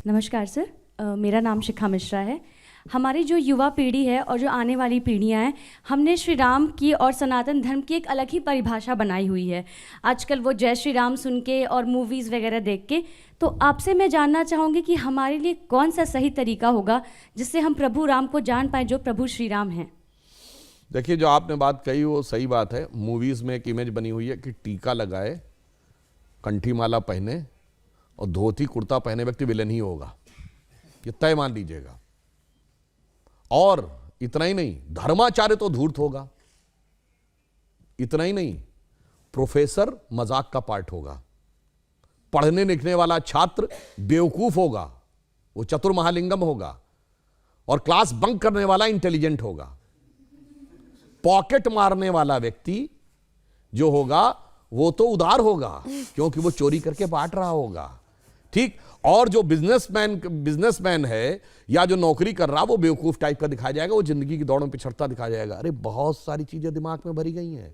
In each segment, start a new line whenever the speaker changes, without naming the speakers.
नमस्कार सर, मेरा नाम शिखा मिश्रा है। हमारी जो युवा पीढ़ी है और जो आने वाली पीढ़ियां हैं, हमने श्री राम की और सनातन धर्म की एक अलग ही परिभाषा बनाई हुई है। आजकल वो जय श्री राम सुन के और मूवीज़ वगैरह देख के, तो आपसे मैं जानना चाहूँगी कि हमारे लिए कौन सा सही तरीका होगा जिससे हम प्रभु राम को जान पाएँ जो प्रभु श्री राम हैं।
देखिए, जो आपने बात कही वो सही बात है। मूवीज़ में एक इमेज बनी हुई है कि टीका लगाए, कंठी माला पहने और धोती कुर्ता पहने व्यक्ति विलेन ही होगा, ये तय मान लीजिएगा। और इतना ही नहीं, धर्माचार्य तो धूर्त होगा। इतना ही नहीं, प्रोफेसर मजाक का पार्ट होगा। पढ़ने लिखने वाला छात्र बेवकूफ होगा, वो चतुर महालिंगम होगा। और क्लास बंक करने वाला इंटेलिजेंट होगा। पॉकेट मारने वाला व्यक्ति जो होगा वो तो उदार होगा, क्योंकि वो चोरी करके बांट रहा होगा। ठीक। और जो बिजनेसमैन है या जो नौकरी कर रहा, वो बेवकूफ टाइप का दिखाया जाएगा, वो जिंदगी की दौड़ में पिछड़ता दिखाया जाएगा। अरे बहुत सारी चीजें दिमाग में भरी गई हैं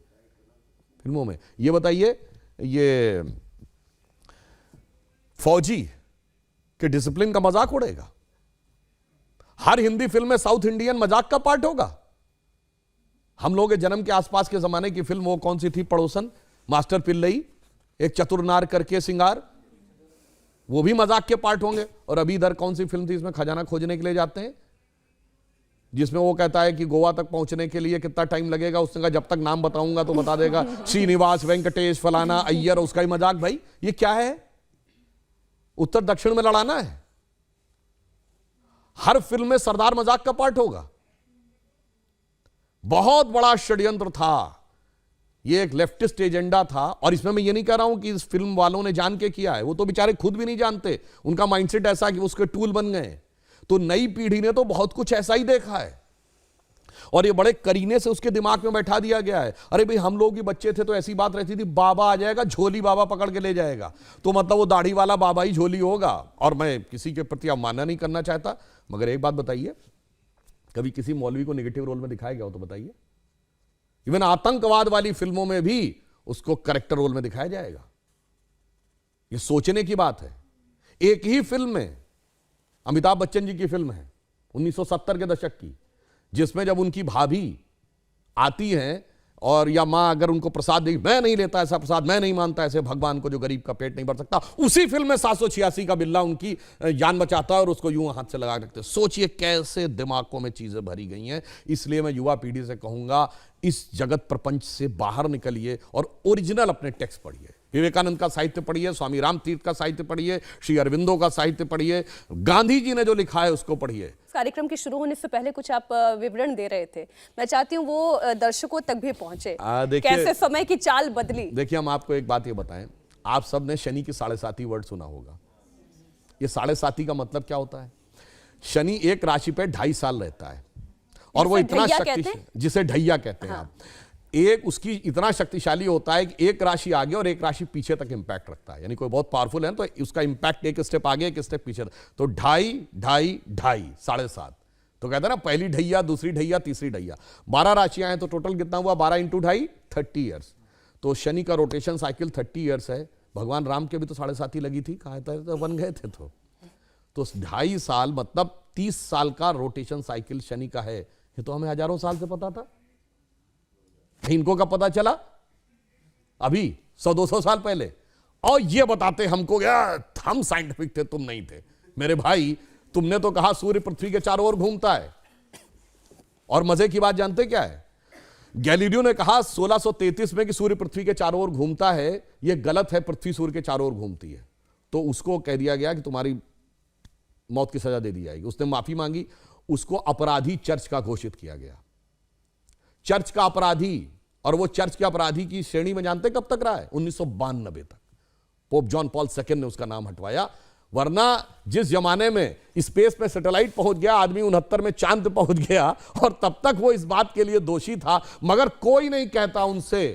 फिल्मों में। ये बताइए, ये फौजी के डिसिप्लिन का मजाक उड़ेगा। हर हिंदी फिल्म में साउथ इंडियन मजाक का पार्ट होगा। हम लोग के जन्म के आसपास के जमाने की फिल्म वो कौन सी थी, पड़ोसन, मास्टर पिल्लई, एक चतुर नार करके सिंगार, वो भी मजाक के पार्ट होंगे। और अभी इधर कौन सी फिल्म थी, इसमें खजाना खोजने के लिए जाते हैं, जिसमें वो कहता है कि गोवा तक पहुंचने के लिए कितना टाइम लगेगा। उसने कहा जब तक नाम बताऊंगा तो बता देगा, श्रीनिवास, वेंकटेश, फलाना, अय्यर। उसका ही मजाक। भाई ये क्या है, उत्तर दक्षिण में लड़ाना है। हर फिल्म में सरदार मजाक का पार्ट होगा। बहुत बड़ा षड्यंत्र था, ये एक लेफ्टिस्ट एजेंडा था। और इसमें मैं ये नहीं कह रहा हूं कि इस फिल्म वालों ने जान के किया है, वो तो बेचारे खुद भी नहीं जानते। उनका माइंडसेट ऐसा कि उसके टूल बन गए। तो नई पीढ़ी ने तो बहुत कुछ ऐसा ही देखा है और ये बड़े करीने से उसके दिमाग में बैठा दिया गया है। अरे भाई, हम लोग भी बच्चे थे तो ऐसी बात रहती थी, बाबा आ जाएगा, झोली बाबा पकड़ के ले जाएगा, तो मतलब वो दाढ़ी वाला बाबा ही झोली होगा। और मैं किसी के प्रति अवमानना नहीं करना चाहता, मगर एक बात बताइए, कभी किसी मौलवी को नेगेटिव रोल में दिखाया गया हो तो बताइए। इवन आतंकवाद वाली फिल्मों में भी उसको कैरेक्टर रोल में दिखाया जाएगा। ये सोचने की बात है। एक ही फिल्म में, अमिताभ बच्चन जी की फिल्म है 1970 के दशक की, जिसमें जब उनकी भाभी आती हैं और या मां अगर उनको प्रसाद देगी, मैं नहीं लेता ऐसा प्रसाद, मैं नहीं मानता ऐसे भगवान को जो गरीब का पेट नहीं भर सकता, उसी फिल्म में 786 का बिल्ला उनकी जान बचाता है और उसको यूं हाथ से लगा रखते हैं। सोचिए कैसे दिमागों में चीजें भरी गई हैं। इसलिए मैं युवा पीढ़ी से कहूंगा, इस जगत प्रपंच से बाहर निकलिए और ओरिजिनल अपने टेक्स्ट पढ़िए। विवेकानंद का साहित्य पढ़िए, स्वामी राम तीर्थ का साहित्य पढ़िए, श्री अरविंदो का साहित्य पढ़िए, गांधी जी ने जो लिखा है उसको पढ़िए।
कार्यक्रम के शुरू होने से पहले कुछ आप विवरण दे रहे थे, मैं चाहती हूँ वो दर्शकों तक भी पहुंचे। कैसे समय की चाल बदली।
देखिए, हम आपको एक बात ये बताएं, आप सब ने शनि की 7.5 वर्ड सुना होगा। ये 7.5 का मतलब क्या होता है? शनि एक राशि पे 2.5 साल रहता है और वो इतना शक्तिशाली, जिसे ढैया कहते हैं आप, एक उसकी इतना शक्तिशाली होता है कि एक राशि आगे और एक राशि पीछे तक इंपैक्ट रखता है। यानी कोई बहुत पावरफुल है तो उसका इंपैक्ट एक स्टेप आगे एक स्टेप पीछे, तो 2.5, 2.5, 2.5, 7.5। तो कहते हैं ना, पहली ढैया, दूसरी ढैया, तीसरी ढैया। 12 राशियां हैं तो टोटल कितना हुआ? 12 × 2.5, 30 ईयर्स। तो शनि का रोटेशन साइकिल 30 ईयर्स है। भगवान राम के भी तो 7.5 लगी थी, कहा था तो बन गए थे। तो 2.5 साल मतलब 30 साल का रोटेशन साइकिल शनि का है। ये तो हमें हजारों साल से पता था, इनको कब पता चला? अभी 100-200 साल पहले। और ये बताते हमको, हम साइंटिफिक थे, तुम नहीं थे। मेरे भाई, तुमने तो कहा सूर्य पृथ्वी के चारों ओर घूमता है। और मजे की बात जानते क्या है? गैलीलियो ने कहा 1633 में कि सूर्य पृथ्वी के चारों ओर घूमता है। यह गलत है, पृथ्वी सूर्य के चारों ओर घूमती है। तो उसको कह दिया गया कि तुम्हारी मौत की सजा दे दी जाएगी। उसने माफी मांगी, उसको अपराधी चर्च का घोषित किया गया, चर्च का अपराधी। और वो चर्च के अपराधी की श्रेणी में जानते कब तक रहा है? 1992 तक। पोप जॉन पॉल II ने उसका नाम हटवाया। वरना जिस जमाने में स्पेस में सैटेलाइट पहुंच गया, आदमी 69 में चांद पहुंच गया, और तब तक वो इस बात के लिए दोषी था, मगर कोई नहीं कहता उनसे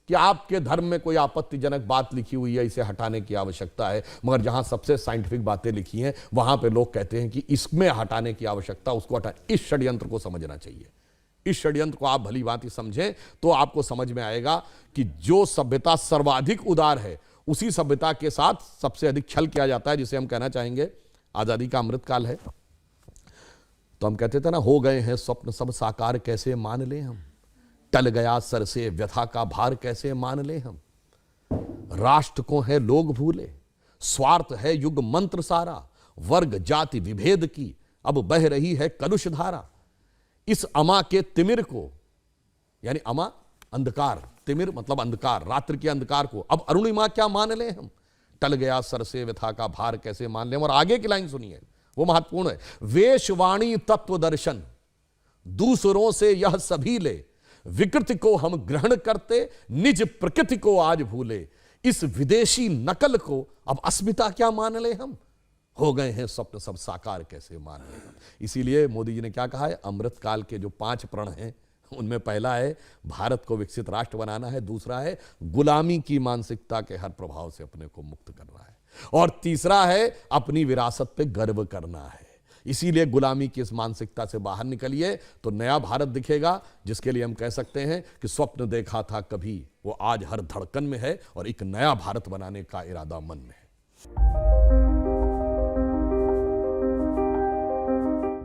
कि आपके धर्म में कोई आपत्तिजनक बात लिखी हुई है, इसे हटाने की आवश्यकता है। मगर जहां सबसे साइंटिफिक बातें लिखी हैं, वहां पे लोग कहते हैं कि इसमें हटाने की आवश्यकता, उसको हटा। इस षड्यंत्र को समझना चाहिए। इस षड्यंत्र को आप भली भांति समझें तो आपको समझ में आएगा कि जो सभ्यता सर्वाधिक उदार है, उसी सभ्यता के साथ सबसे अधिक छल किया जाता है, जिसे हम कहना चाहेंगे आजादी का अमृत काल है। तो हम कहते थे ना, हो गए हैं स्वप्न सब साकार कैसे मान ले हम, टल गया सर से व्यथा का भार कैसे मान ले हम, राष्ट्र को है लोग भूले, स्वार्थ है युग मंत्र सारा, वर्ग जाति विभेद की अब बह रही है कलुष धारा, इस अमा के तिमिर को, यानी अमा अंधकार, तिमिर मतलब अंधकार, रात्रि के अंधकार को अब अरुणिमा क्या मान ले हम, टल गया सर से व्यथा का भार कैसे मान ले हम। और आगे की लाइन सुनिए, वो महत्वपूर्ण है, वेशवाणी तत्व दर्शन दूसरों से यह सभी ले, विकृति को हम ग्रहण करते निज प्रकृति को आज भूले, इस विदेशी नकल को अब अस्मिता क्या मान ले हम, हो गए हैं स्वप्न सब साकार कैसे मान ले हम। इसीलिए मोदी जी ने क्या कहा है, अमृत काल के जो 5 प्रण हैं उनमें पहला है भारत को विकसित राष्ट्र बनाना है, दूसरा है गुलामी की मानसिकता के हर प्रभाव से अपने को मुक्त करना है, और तीसरा है अपनी विरासत पे गर्व करना है। इसीलिए गुलामी की इस मानसिकता से बाहर निकलिए तो नया भारत दिखेगा, जिसके लिए हम कह सकते हैं कि स्वप्न देखा था कभी वो आज हर धड़कन में है और एक नया भारत बनाने का इरादा मन में है।